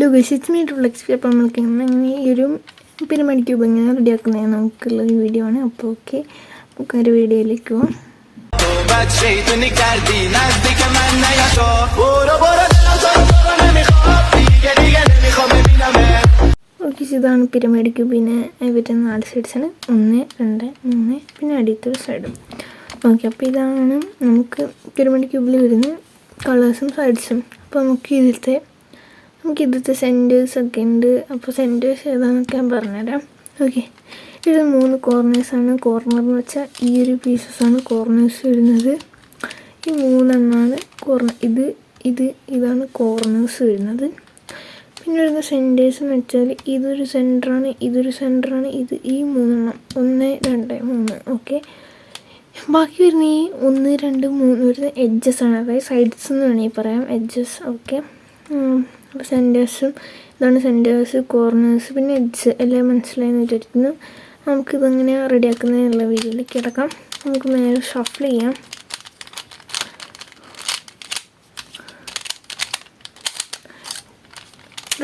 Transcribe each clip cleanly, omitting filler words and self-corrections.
Hello guys, it's me triple XP. അപ്പോൾ നമ്മൾക്ക് ഇങ്ങനെ ഈ ഒരു പിരമിഡ് ക്യൂബ് എങ്ങനെ റെഡിയാക്കുന്നത് നമുക്കുള്ളൊരു വീഡിയോ ആണ്. അപ്പോൾ ഓക്കെ, നമുക്കൊരു വീഡിയോയിലേക്ക് പോകാം. ഓക്കെ, ഇതാണ് പിരമിഡ് ക്യൂബ്. പിന്നെ പറ്റുന്ന 4 സൈഡ്സാണ്, 1, 2, 3, പിന്നെ അടിയത്തൊരു സൈഡും. ഓക്കെ, അപ്പോൾ ഇതാണ് നമുക്ക് പിരമിഡ് ക്യൂബിൽ വരുന്ന കളേഴ്സും സൈഡ്സും. അപ്പോൾ നമുക്കിതിലത്തെ സെൻറ്റേഴ്സൊക്കെ ഉണ്ട്. അപ്പോൾ സെൻറ്റേഴ്സ് ഏതാണെന്നൊക്കെ ഞാൻ പറഞ്ഞുതരാം. ഓക്കെ, ഇത് 3 കോർണേഴ്സാണ്. കോർണർ എന്ന് വെച്ചാൽ ഈ ഒരു പീസസാണ് കോർണേഴ്സ് വരുന്നത്. ഈ 3 എണ്ണമാണ് കോർണർ. ഇതാണ് കോർണേഴ്സ് വരുന്നത്. പിന്നെ വരുന്ന സെൻറ്റേഴ്സ് എന്ന് വെച്ചാൽ ഇതൊരു സെൻറ്ററാണ്, ഇതൊരു സെൻറ്ററാണ്, ഈ 3 എണ്ണം 1, 2, 3. ഓക്കെ, ബാക്കി വരുന്ന ഈ 1, 2, 3 വരുന്ന എഡ്ജസ് ആണ്, അതായത് സൈഡ്സ് എന്ന് വേണമെങ്കിൽ പറയാം, എഡ്ജസ്. ഓക്കെ, അപ്പോൾ സെൻറ്റേഴ്സും ഇതാണ് സെൻറ്റേഴ്സ്, കോർണേഴ്സ്, പിന്നെ എഡ്ജ് എല്ലാം മനസ്സിലായെന്ന് വിചാരിക്കുന്നു. നമുക്കിതെങ്ങനെ റെഡിയാക്കുന്നതിനുള്ള വീഡിയോയിലേക്ക് കിടക്കാം. നമുക്ക് നേരെ ഷഫിൾ ചെയ്യാം.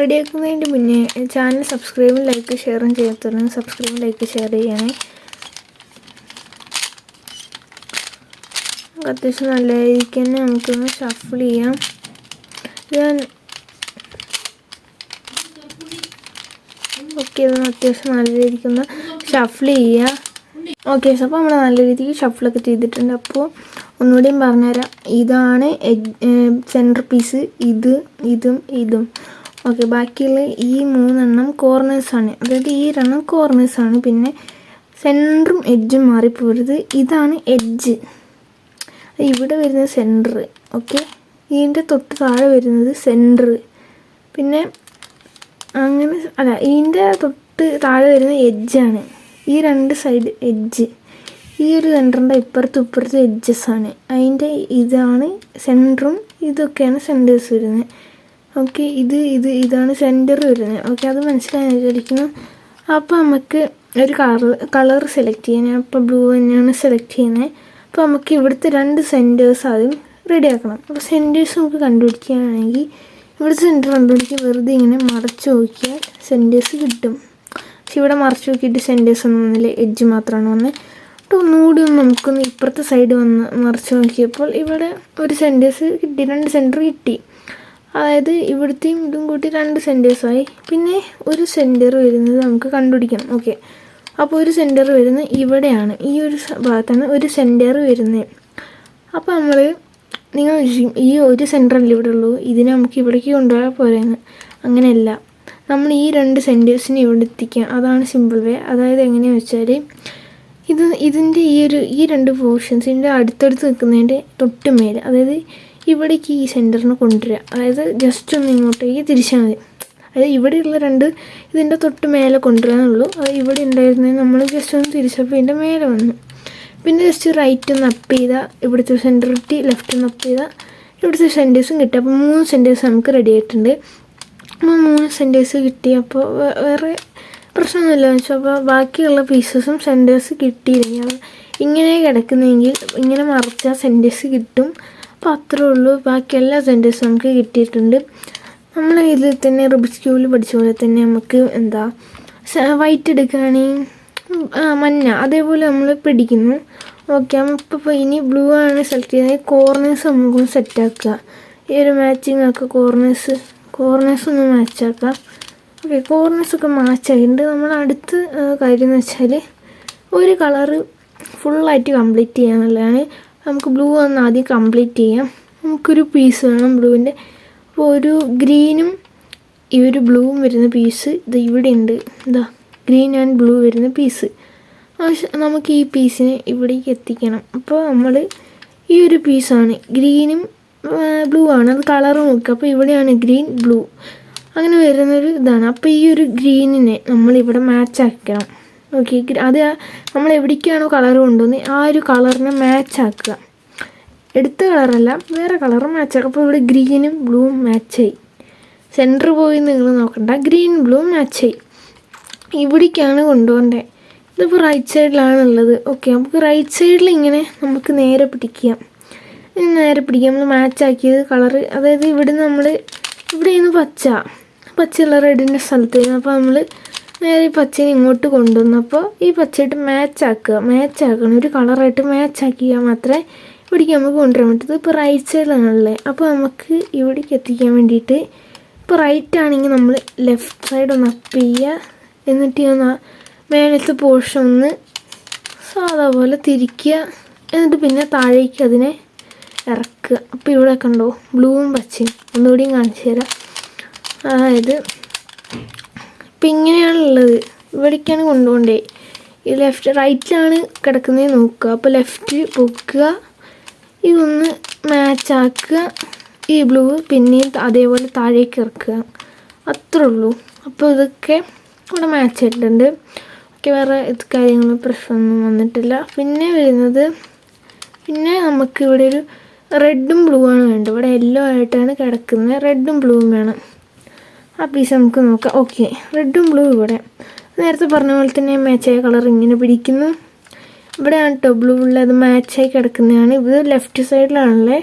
റെഡിയാക്കുന്നതിൻ്റെ മുന്നേ ചാനൽ സബ്സ്ക്രൈബും ലൈക്ക് ഷെയറും ചെയ്യാത്തവരും സബ്സ്ക്രൈബും ലൈക്ക് ഷെയർ ചെയ്യണേ. അത്യാവശ്യം നല്ല രീതിക്ക് തന്നെ നമുക്കൊന്ന് ഷഫിൾ ചെയ്യാം. ഓക്കെ, ഇതൊന്ന് അത്യാവശ്യം നല്ല രീതിക്കൊന്ന് ഷഫിൾ ചെയ്യുക. ഓക്കെ, അപ്പോൾ നമ്മൾ നല്ല രീതിക്ക് ഷഫിളൊക്കെ ചെയ്തിട്ടുണ്ട്. അപ്പോൾ ഒന്നുകൂടിയും പറഞ്ഞുതരാം. ഇതാണ് സെൻറ്റർ പീസ്, ഇതും. ഓക്കെ, ബാക്കിയുള്ള ഈ 3 എണ്ണം കോർണേഴ്സാണ്, അതായത് ഈ 2 എണ്ണം കോർണേഴ്സാണ്. പിന്നെ സെൻറ്ററും എഡ്ജും മാറിപ്പോരുത്. ഇതാണ് എഡ്ജ്, ഇവിടെ വരുന്നത് സെൻറ്റർ. ഓക്കെ, ഇതിൻ്റെ തൊട്ട് താഴെ വരുന്നത് സെൻറ്റർ. പിന്നെ അങ്ങനെ അല്ല, ഇതിൻ്റെ തൊട്ട് താഴെ വരുന്ന എഡ്ജാണ്. ഈ 2 സൈഡ് എഡ്ജ്, ഈ ഒരു സെൻറ്ററിൻ്റെ ഇപ്പുറത്തും എഡ്ജസ്സാണ്. അതിൻ്റെ ഇതാണ് സെൻറ്ററും ഇതൊക്കെയാണ് സെൻറ്റേഴ്സ് വരുന്നത്. ഓക്കെ, ഇതാണ് സെൻറ്റർ വരുന്നത്. ഓക്കെ, അത് മനസ്സിലായി വിചാരിക്കുന്നു. അപ്പോൾ നമുക്ക് ഒരു കളർ സെലക്ട് ചെയ്യാൻ, ഞാൻ ഇപ്പോൾ ബ്ലൂ തന്നെയാണ് സെലക്ട് ചെയ്യുന്നത്. അപ്പോൾ നമുക്ക് ഇവിടുത്തെ 2 സെൻറ്റേഴ്സ് ആദ്യം റെഡിയാക്കണം. അപ്പോൾ സെൻറ്റേഴ്സ് നമുക്ക് കണ്ടുപിടിക്കുകയാണെങ്കിൽ ഇവിടുത്തെ സെൻറ്റർ കണ്ടുപിടിക്കുക, വെറുതെ ഇങ്ങനെ മറച്ച് നോക്കിയാൽ സെൻറ്റേഴ്സ് കിട്ടും. പക്ഷെ ഇവിടെ മറച്ച് നോക്കിയിട്ട് സെൻറ്റേഴ്സ് ഒന്നും വന്നില്ല, എഡ്ജ് മാത്രമാണ് വന്നത്. അപ്പോൾ ഒന്നുകൂടി നമുക്കൊന്ന് ഇപ്പുറത്തെ സൈഡ് വന്ന് മറച്ച് നോക്കിയപ്പോൾ ഇവിടെ ഒരു സെൻറ്റേഴ്സ് കിട്ടി, 2 സെൻറ്റർ കിട്ടി. അതായത് ഇവിടുത്തെയും ഇതും കൂട്ടി 2 സെൻറ്റേഴ്സായി. പിന്നെ ഒരു സെൻറ്റർ വരുന്നത് നമുക്ക് കണ്ടുപിടിക്കണം. ഓക്കെ, അപ്പോൾ ഒരു സെൻറ്റർ വരുന്നത് ഇവിടെയാണ്, ഈ ഒരു ഭാഗത്താണ് ഒരു സെൻറ്റർ വരുന്നത്. അപ്പോൾ നിങ്ങൾ ഈ ഒരു സെൻറ്ററല്ലേ ഇവിടെ ഉള്ളൂ, ഇതിനെ നമുക്ക് ഇവിടേക്ക് കൊണ്ടുപോയാൽ പോരെന്ന്. അങ്ങനെയല്ല, നമ്മൾ ഈ 2 സെൻറ്റേഴ്സിനെ ഇവിടെ എത്തിക്കാം. അതാണ് സിമ്പിൾ വേ. അതായത് എങ്ങനെയാണെന്ന് വെച്ചാൽ ഇതിൻ്റെ ഈ 2 പോർഷൻസ് ഇതിൻ്റെ അടുത്തടുത്ത് നിൽക്കുന്നതിൻ്റെ തൊട്ട് മേലെ, അതായത് ഇവിടേക്ക് ഈ സെൻറ്ററിനെ കൊണ്ടുവരിക. അതായത് ജസ്റ്റ് ഒന്ന് ഇങ്ങോട്ടേക്ക് തിരിച്ചാൽ മതി. അതായത് ഇവിടെയുള്ള 2 ഇതിൻ്റെ തൊട്ട് മേലെ കൊണ്ടുവരാനുള്ളൂ. അത് ഇവിടെ ഉണ്ടായിരുന്നത് നമ്മൾ ജസ്റ്റ് ഒന്ന് തിരിച്ചപ്പോൾ ഇതിൻ്റെ മേലെ വന്നു. പിന്നെ ജസ്റ്റ് റൈറ്റ് ഒന്ന് അപ്പ് ചെയ്താൽ ഇവിടുത്തെ സെൻറ്റർ കിട്ടി, ലെഫ്റ്റ് ഒന്ന് അപ്പ് ചെയ്താൽ ഇവിടുത്തെ സെൻറ്റേഴ്സും കിട്ടി. അപ്പോൾ 3 സെൻറ്റേഴ്സ് നമുക്ക് റെഡി ആയിട്ടുണ്ട്. അപ്പോൾ 3 സെൻറ്റേഴ്സ് കിട്ടി. അപ്പോൾ വേറെ പ്രശ്നമൊന്നുമില്ല എന്ന് വെച്ചാൽ, അപ്പോൾ ബാക്കിയുള്ള പീസസും സെൻറ്റേഴ്സ് കിട്ടിയില്ലെങ്കിൽ ഇങ്ങനെ കിടക്കുന്നെങ്കിൽ ഇങ്ങനെ മറിച്ചാൽ സെൻറ്റേഴ്സ് കിട്ടും. അപ്പോൾ അത്രേ ഉള്ളൂ. ബാക്കി എല്ലാ സെൻറ്റേഴ്സും നമുക്ക് കിട്ടിയിട്ടുണ്ട്. നമ്മൾ ഇതിൽ തന്നെ റുബിക്സ് ക്യൂബിൽ പഠിച്ച പോലെ തന്നെ നമുക്ക് വൈറ്റ് എടുക്കുകയാണെങ്കിൽ മഞ്ഞ അതേപോലെ നമ്മൾ പിടിക്കുന്നു. ഓക്കെ, അപ്പോൾ ഇനി ബ്ലൂ ആണ് സെലക്ട് ചെയ്യുന്നത്. കോർണേഴ്സ് നമുക്കൊന്ന് സെറ്റാക്കുക. ഈ ഒരു മാച്ചിങ് ആക്കുക, കോർണേഴ്സ് ഒന്ന് മാച്ചാക്കാം. ഓക്കെ, കോർണേഴ്സൊക്കെ മാച്ചായിട്ടുണ്ട്. നമ്മൾ അടുത്ത കാര്യം എന്ന് വെച്ചാൽ ഒരു കളറ് ഫുള്ളായിട്ട് കംപ്ലീറ്റ് ചെയ്യാന്നുള്ളതാണ്. നമുക്ക് ബ്ലൂ ഒന്ന് ആദ്യം കംപ്ലീറ്റ് ചെയ്യാം. നമുക്കൊരു പീസ് വേണം ബ്ലൂവിൻ്റെ. അപ്പോൾ ഒരു ഗ്രീനും ഈ ഒരു ബ്ലൂവും വരുന്ന പീസ് ഇവിടെ ഉണ്ട്. ഗ്രീൻ ആൻഡ് ബ്ലൂ വരുന്ന പീസ് നമുക്ക് ഈ പീസിനെ ഇവിടേക്ക് എത്തിക്കണം. അപ്പോൾ നമ്മൾ ഈ ഒരു പീസാണ്, ഗ്രീനും ബ്ലൂ ആണ്, അത് കളർ നോക്കുക. അപ്പോൾ ഇവിടെയാണ് ഗ്രീൻ ബ്ലൂ അങ്ങനെ വരുന്നൊരു ഇതാണ്. അപ്പോൾ ഈ ഒരു ഗ്രീനിനെ നമ്മളിവിടെ മാച്ച് ആക്കണം. ഓക്കെ, അത് നമ്മൾ എവിടേക്കാണോ കളർ കൊണ്ടുവന്നത് ആ ഒരു കളറിനെ മാച്ച് ആക്കുക. എടുത്ത കളറല്ല, വേറെ കളർ മാച്ച് ആക്കുക. അപ്പോൾ ഇവിടെ ഗ്രീനും ബ്ലൂവും മാച്ചായി. സെൻറ്റർ പോയി നിങ്ങൾ നോക്കണ്ട, ഗ്രീൻ ബ്ലൂ മാച്ചായി. ഇവിടേക്കാണ് കൊണ്ടുപോകേണ്ടത്. ഇതിപ്പോൾ റൈറ്റ് സൈഡിലാണുള്ളത്. ഓക്കെ, നമുക്ക് റൈറ്റ് സൈഡിൽ ഇങ്ങനെ നമുക്ക് നേരെ പിടിക്കാം. നമ്മൾ മാച്ചാക്കിയത് കളറ്, അതായത് ഇവിടെ നിന്ന് പച്ച, പച്ചയുള്ള റെഡിൻ്റെ സ്ഥലത്തായിരുന്നു. അപ്പോൾ നമ്മൾ നേരെ ഈ പച്ചനെ ഇങ്ങോട്ട് കൊണ്ടുവന്നപ്പോൾ ഈ പച്ചയായിട്ട് മാച്ചാക്കണം, ഒരു കളറായിട്ട് മാച്ചാക്കിയാൽ മാത്രമേ ഇവിടേക്ക് നമുക്ക് കൊണ്ടുവരാൻ പറ്റൂ. ഇപ്പോൾ റൈറ്റ് സൈഡിലാണുള്ളത്. അപ്പോൾ നമുക്ക് ഇവിടേക്ക് എത്തിക്കാൻ വേണ്ടിയിട്ട് ഇപ്പോൾ റൈറ്റ് ആണെങ്കിൽ നമ്മൾ ലെഫ്റ്റ് സൈഡ് ഒന്ന് അപ്പ് ചെയ്യുക, എന്നിട്ട് ഒന്ന് മേലത്തെ പോർഷൻ ഒന്ന് സാധാ പോലെ തിരിക്കുക, എന്നിട്ട് പിന്നെ താഴേക്ക് അതിനെ ഇറക്കുക. അപ്പോൾ ഇവിടെ കണ്ടോ ബ്ലൂവും പച്ചയും, ഒന്നുകൂടിയും കാണിച്ചു തരാം. അതായത് ഇപ്പം ഇങ്ങനെയാണുള്ളത്, ഇവിടേക്കാണ് കൊണ്ടുപോകണ്ടേ. ഈ റൈറ്റിലാണ് കിടക്കുന്നത് നോക്കുക. അപ്പോൾ ലെഫ്റ്റ് പൊക്കുക, ഇതൊന്ന് മാച്ചാക്കുക, ഈ ബ്ലൂ പിന്നെയും അതേപോലെ താഴേക്ക് ഇറക്കുക, അത്രേ ഉള്ളൂ. അപ്പോൾ ഇതൊക്കെ ഇവിടെ മാച്ച് ആയിട്ടുണ്ട്. ഓക്കെ, വേറെ കാര്യങ്ങൾ പ്രശ്നമൊന്നും വന്നിട്ടില്ല. പിന്നെ വരുന്നത്, പിന്നെ നമുക്ക് ഇവിടെ ഒരു റെഡും ബ്ലൂ ആണ് വേണ്ടത്. ഇവിടെ യെല്ലോ ആയിട്ടാണ് കിടക്കുന്നത്, റെഡും ബ്ലൂവും വേണം. ആ പീസ് നമുക്ക് നോക്കാം. ഓക്കെ, റെഡും ബ്ലൂ ഇവിടെ നേരത്തെ പറഞ്ഞ പോലെ തന്നെ മാച്ചായ കളർ ഇങ്ങനെ പിടിക്കുന്നു. ഇവിടെയാണ് കേട്ടോ ബ്ലൂ ഉള്ളത്, മാച്ചായി കിടക്കുന്നതാണ്. ഇത് ലെഫ്റ്റ് സൈഡിലാണല്ലേ.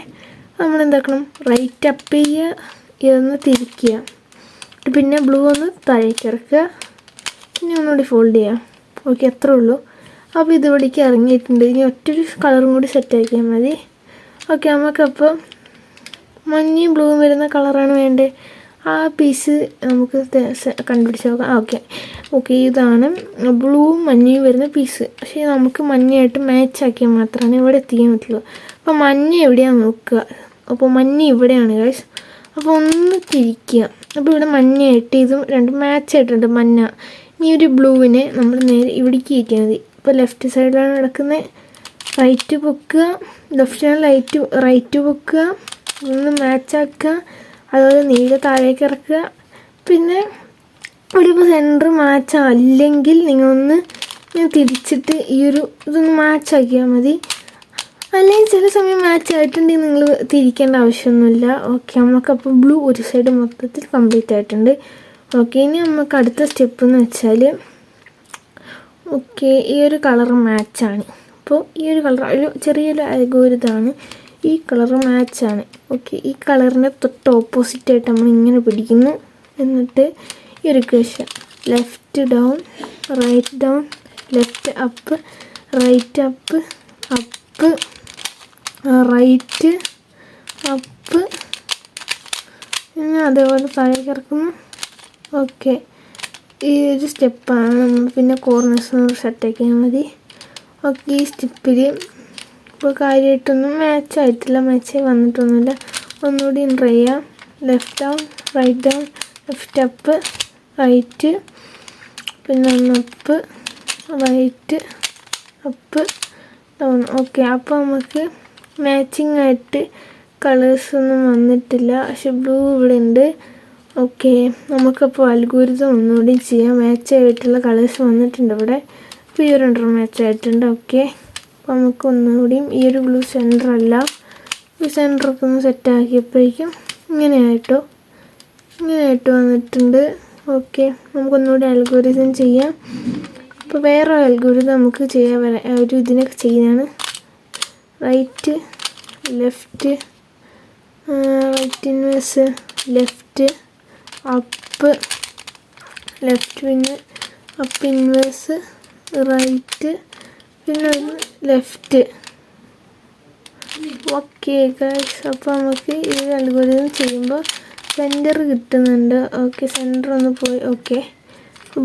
നമ്മൾ എന്താക്കണം, റൈറ്റ് അപ്പ് ചെയ്യുക, ഇതൊന്ന് തിരിക്കുക, പിന്നെ ബ്ലൂ ഒന്ന് താഴേക്ക് ഇറക്കുക, പിന്നെ ഒന്നുകൂടി ഫോൾഡ് ചെയ്യുക. ഓക്കെ, അത്രേ ഉള്ളൂ. അപ്പോൾ ഇതിവിടേക്ക് ഇറങ്ങിയിട്ടുണ്ട്. ഇനി ഒറ്റൊരു കളറും കൂടി സെറ്റാക്കിയാൽ മതി. ഓക്കെ, നമുക്കപ്പോൾ മഞ്ഞയും ബ്ലൂവും വരുന്ന കളറാണ് വേണ്ടത്. ആ പീസ് നമുക്ക് കണ്ടുപിടിച്ച് നോക്കാം. ഓക്കെ, ഇതാണ് ബ്ലൂവും മഞ്ഞയും വരുന്ന പീസ്. പക്ഷേ നമുക്ക് മഞ്ഞയായിട്ട് മാച്ചാക്കിയാൽ മാത്രമാണ് ഇവിടെ എത്തിക്കാൻ പറ്റുള്ളൂ. അപ്പോൾ മഞ്ഞ എവിടെയാണ് നോക്കുക. അപ്പോൾ മഞ്ഞ ഇവിടെയാണ് ഗൈസ്. അപ്പോൾ ഒന്ന് തിരിക്കുക. അപ്പോൾ ഇവിടെ മഞ്ഞയായിട്ട് ഇതും രണ്ടും മാച്ചായിട്ടുണ്ട് മഞ്ഞ. ഇനി ഒരു ബ്ലൂവിനെ നമ്മൾ നേരെ ഇവിടേക്ക് കയറ്റിയാൽ മതി. ഇപ്പോൾ ലെഫ്റ്റ് സൈഡിലാണ് കിടക്കുന്നത്, റൈറ്റ് പൊക്കുക, ലെഫ്റ്റ് സൈഡ് റൈറ്റ് പൊക്കുക, ഒന്ന് മാച്ചാക്കുക, അതുപോലെ നീല താഴേക്ക് ഇറക്കുക. പിന്നെ ഇവിടെ ഇപ്പോൾ സെൻറ്റർ മാച്ച് അല്ലെങ്കിൽ നിങ്ങളൊന്ന് തിരിച്ചിട്ട് ഇതൊന്ന് മാച്ചാക്കിയാൽ മതി. അല്ലെങ്കിൽ ചില സമയം മാച്ച് ആയിട്ടുണ്ടെങ്കിൽ നിങ്ങൾ തിരിക്കേണ്ട ആവശ്യമൊന്നുമില്ല. ഓക്കെ, നമുക്കപ്പോൾ ബ്ലൂ ഒരു സൈഡ് മൊത്തത്തിൽ കംപ്ലീറ്റ് ആയിട്ടുണ്ട്. ഓക്കെ, ഇനി നമുക്ക് അടുത്ത സ്റ്റെപ്പ് എന്ന് വെച്ചാൽ, ഓക്കെ, ഈ ഒരു കളർ മാച്ചാണ്. അപ്പോൾ ഈ ഒരു കളർ ഒരു ചെറിയൊരു അൽഗോരിതമാണ്. ഈ കളർ മാച്ചാണ്. ഓക്കെ, ഈ കളറിൻ്റെ തൊട്ട് ഓപ്പോസിറ്റായിട്ട് നമ്മൾ ഇങ്ങനെ പിടിക്കുന്നു. എന്നിട്ട് ഈ ഒരു equation left down, right down, left up, right up, up, right up, പിന്നെ അതേപോലെ താഴേക്ക് ഇറക്കുന്നു. ഓക്കെ, ഈ ഒരു സ്റ്റെപ്പാണ് നമ്മൾ പിന്നെ കോർണേഴ്സ് സെറ്റാക്കിയാൽ മതി. ഓക്കെ, ഈ സ്റ്റെപ്പിൽ ഇപ്പോൾ കാര്യമായിട്ടൊന്നും മാച്ചായി വന്നിട്ടൊന്നുമില്ല. ഒന്നുകൂടി ട്രൈ ചെയ്യാം. Left down, right down, left up, right, പിന്നെ ഒന്ന് up, right, up, down. Okay, അപ്പോൾ നമുക്ക് മാച്ചിങ് ആയിട്ട് കളേഴ്സൊന്നും വന്നിട്ടില്ല. പക്ഷെ ബ്ലൂ ഇവിടെ ഉണ്ട്. ഓക്കെ, നമുക്കപ്പോൾ അൽഗോരിതം ഒന്നുകൂടി ചെയ്യാം. മാച്ചായിട്ടുള്ള കളേഴ്സ് വന്നിട്ടുണ്ട് ഇവിടെ. ഇപ്പോൾ ഈ ഒരു മാച്ചായിട്ടുണ്ട്. ഓക്കെ, അപ്പോൾ നമുക്ക് ഒന്നുകൂടിയും ഈ ഒരു ബ്ലൂ സെൻറ്ററല്ല, ഈ സെൻറ്ററൊക്കെ ഒന്ന് സെറ്റാക്കിയപ്പോഴേക്കും ഇങ്ങനെയായിട്ട് വന്നിട്ടുണ്ട്. ഓക്കെ, നമുക്കൊന്നുകൂടി അൽഗോരിതം ചെയ്യാം. അപ്പോൾ വേറെ അൽഗോരിതം നമുക്ക് ചെയ്യാൻ ഒരു ഇതിനൊക്കെ ചെയ്യുന്നതാണ്. Right, left, right inverse, left, up, left, പിന്നെ അപ്പ് ഇൻവേഴ്സ്, റൈറ്റ്, പിന്നെ ലെഫ്റ്റ്. ഓക്കെ ഗൈസ്, അപ്പോൾ നമുക്ക് ഈ അൽഗോരിതം ചെയ്യുമ്പോൾ സെൻറ്റർ കിട്ടുന്നുണ്ട്. ഓക്കെ, സെൻറ്റർ ഒന്ന് പോയി. ഓക്കെ,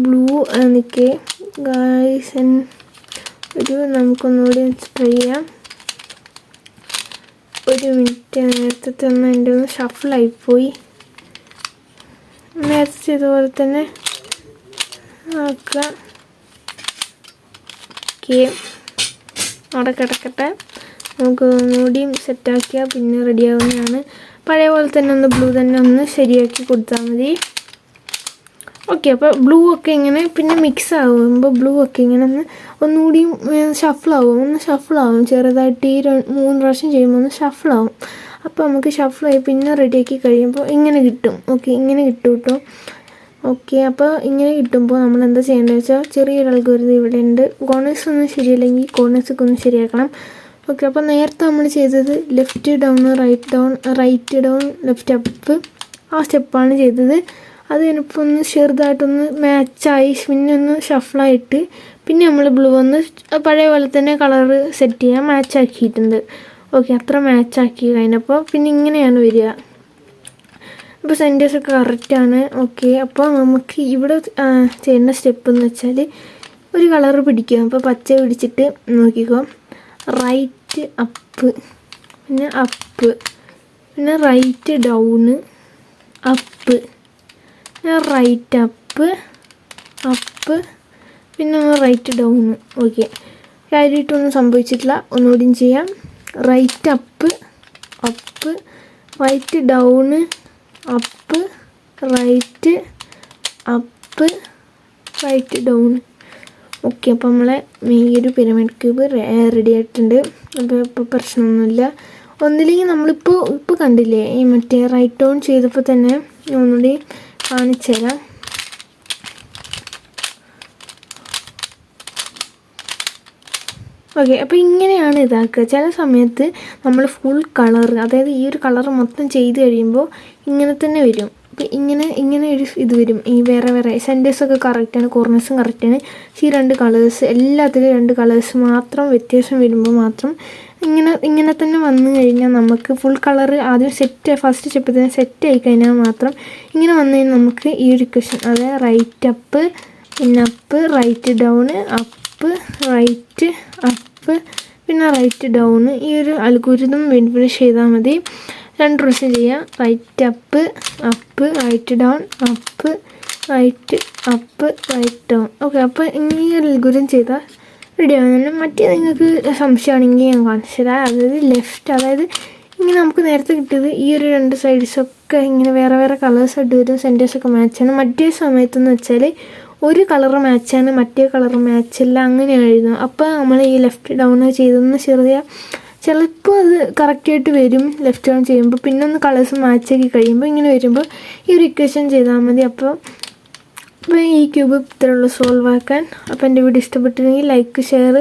ബ്ലൂ നിൽക്കേ ഗൈസ്, നമുക്കൊന്നുകൂടി ട്രൈ ചെയ്യാം. ഒരു മിനിറ്റ്, നേരത്തെ ഒന്ന് എൻ്റെ ഒന്ന് ഷഫിളായിപ്പോയി. നേരത്തെ ചെയ്തപോലെ തന്നെ ആക്കുക. ഓക്കെ, അവിടെ കിടക്കട്ടെ. നമുക്ക് ഒന്നുകൂടിയും സെറ്റാക്കിയാൽ പിന്നെ റെഡിയാവുന്നതാണ്. പഴയ പോലെ തന്നെ ഒന്ന് ബ്ലൂ തന്നെ ഒന്ന് ശരിയാക്കി കൊടുത്താൽ മതി. ഓക്കെ, അപ്പോൾ ബ്ലൂ ഒക്കെ ഇങ്ങനെ പിന്നെ മിക്സ് ആകുമ്പോൾ ബ്ലൂ ഒക്കെ ഇങ്ങനെ ഒന്നുകൂടിയും ഷഫിളാവും ചെറുതായിട്ട്. ഈ 3 പ്രാവശ്യം ചെയ്യുമ്പോൾ ഒന്ന് ഷഫിളാവും. അപ്പോൾ നമുക്ക് ഷഫിളായി പിന്നെ റെഡിയാക്കി കഴിയുമ്പോൾ ഇങ്ങനെ കിട്ടും. ഓക്കെ, ഇങ്ങനെ കിട്ടും കേട്ടോ. ഓക്കെ, അപ്പോൾ ഇങ്ങനെ കിട്ടുമ്പോൾ നമ്മൾ എന്താ ചെയ്യേണ്ടത് വെച്ചാൽ, ചെറിയൊരു അൽഗോരിതം ഇവിടെ ഉണ്ട്. കോർണേഴ്സ് ഒന്നും ശരിയല്ലെങ്കിൽ കോർണേഴ്സൊക്കെ ഒന്ന് ശരിയാക്കണം. ഓക്കെ, അപ്പോൾ നേരത്തെ നമ്മൾ ചെയ്തത് left down, right down, left up, ആ സ്റ്റെപ്പാണ് ചെയ്തത്. അത് കഴിഞ്ഞപ്പോൾ ഒന്ന് ചെറുതായിട്ടൊന്ന് മാച്ചായി പിന്നെ ഒന്ന് ഷഫിളായിട്ട് പിന്നെ നമ്മൾ ബ്ലൂ ഒന്ന് പഴയ പോലെ തന്നെ കളറ് സെറ്റ് ചെയ്യാൻ മാച്ചാക്കിയിട്ടുണ്ട്. ഓക്കെ, അത്ര മാച്ചാക്കി കഴിഞ്ഞപ്പോൾ പിന്നെ ഇങ്ങനെയാണ് വരിക. അപ്പോൾ സെൻറ്റേഴ്സൊക്കെ കറക്റ്റാണ്. ഓക്കെ, അപ്പോൾ നമുക്ക് ഇവിടെ ചെയ്യുന്ന സ്റ്റെപ്പ് എന്ന് വെച്ചാൽ ഒരു കളറ് പിടിക്കുക. അപ്പോൾ പച്ച പിടിച്ചിട്ട് നോക്കിക്കോ, റൈറ്റ് അപ്പ്, പിന്നെ അപ്പ്, പിന്നെ റൈറ്റ് ഡൗണ്, അപ്പ്, പിന്നെ റൈറ്റ് അപ്പ്, അപ്പ്, പിന്നെ റൈറ്റ് ഡൗണ്. ഓക്കെ, കാര്യമായിട്ടൊന്നും സംഭവിച്ചിട്ടില്ല. ഒന്നുകൂടിയും ചെയ്യാം. Right up, up, right down, up, right up, right down. Okay, അപ്പോൾ നമ്മളെ ഈ ഒരു പിരമിഡ് ക്യൂബ് റെഡി ആയിട്ടുണ്ട്. അപ്പോൾ ഇപ്പോൾ പ്രശ്നമൊന്നുമില്ല. ഒന്നില്ലെങ്കിൽ നമ്മളിപ്പോൾ കണ്ടില്ലേ ഈ മറ്റേ റൈറ്റ് ഡൗൺ ചെയ്തപ്പോൾ തന്നെ ഒന്നുകൂടി കാണിച്ചു തരാം. ഓക്കെ, അപ്പോൾ ഇങ്ങനെയാണ് ഇതാക്കുക. ചില സമയത്ത് നമ്മൾ ഫുൾ കളർ, അതായത് ഈ ഒരു കളർ മൊത്തം ചെയ്ത് കഴിയുമ്പോൾ ഇങ്ങനെ തന്നെ വരും. അപ്പോൾ ഇങ്ങനെ ഒരു ഇത് വരും. ഈ വേറെ സെൻറ്റേഴ്സൊക്കെ കറക്റ്റാണ്, കോർണേഴ്സും കറക്റ്റാണ്. ഈ 2 കളേഴ്സ് എല്ലാത്തിലും 2 കളേഴ്സ് മാത്രം വ്യത്യാസം വരുമ്പോൾ മാത്രം ഇങ്ങനെ തന്നെ വന്നു കഴിഞ്ഞാൽ നമുക്ക് ഫുൾ കളർ ആദ്യം ഫസ്റ്റ് സ്റ്റെപ്പിൽ തന്നെ സെറ്റ് ആയി കഴിഞ്ഞാൽ മാത്രം ഇങ്ങനെ വന്നു കഴിഞ്ഞാൽ നമുക്ക് ഈ ഒരു ഇക്വേഷൻ, അതായത് റൈറ്റ് അപ്പ്, പിന്നെ up, right down, up, right up, പിന്നെ റൈറ്റ് ഡൗണ്, ഈ ഒരു അൽഗോരിതം ഫിനിഷ് ചെയ്താൽ മതി. 2 പ്രാവശ്യം ചെയ്യാം. Right up, up, right down, up, right up, right down. Okay, അപ്പോൾ ഈ ഒരു അൽഗോരിതം ചെയ്താൽ റെഡി ആവുന്നുണ്ട്. മറ്റേ നിങ്ങൾക്ക് സംശയമാണെങ്കിൽ ഞാൻ കാണിച്ചു തരാം. അതായത് ലെഫ്റ്റ്, അതായത് ഇങ്ങനെ നമുക്ക് നേരത്തെ കിട്ടിയത് ഈ ഒരു 2 സൈഡ്സൊക്കെ ഇങ്ങനെ വേറെ കളേഴ്സായിട്ട് വരും, സെൻറ്റേഴ്സൊക്കെ മാച്ചാണ്. മറ്റേ സമയത്തെന്ന് വെച്ചാൽ ഒരു കളറ് മാച്ചാണ്, മറ്റേ കളറ് മാച്ചില്ല, അങ്ങനെയായിരുന്നു. അപ്പോൾ നമ്മൾ ഈ ലെഫ്റ്റ് ഡൗൺ ചെയ്തെന്ന് ചിലപ്പോൾ അത് കറക്റ്റായിട്ട് വരും ലെഫ്റ്റ് ഡൗൺ ചെയ്യുമ്പോൾ. പിന്നെ ഒന്ന് കളേഴ്സ് മാച്ചാക്കി കഴിയുമ്പോൾ ഇങ്ങനെ വരുമ്പോൾ ഈ ഒരു ഇക്വേഷൻ ചെയ്താൽ മതി. അപ്പോൾ ഈ ക്യൂബ് ഇത്രയുള്ള സോൾവ് ആക്കാൻ. അപ്പോൾ എൻ്റെ വീഡിയോ ഇഷ്ടപ്പെട്ടിരുന്നെങ്കിൽ ലൈക്ക്, ഷെയർ,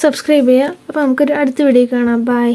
സബ്സ്ക്രൈബ് ചെയ്യുക. അപ്പോൾ നമുക്കൊരു അടുത്ത വീഡിയോ കാണാം. ബൈ.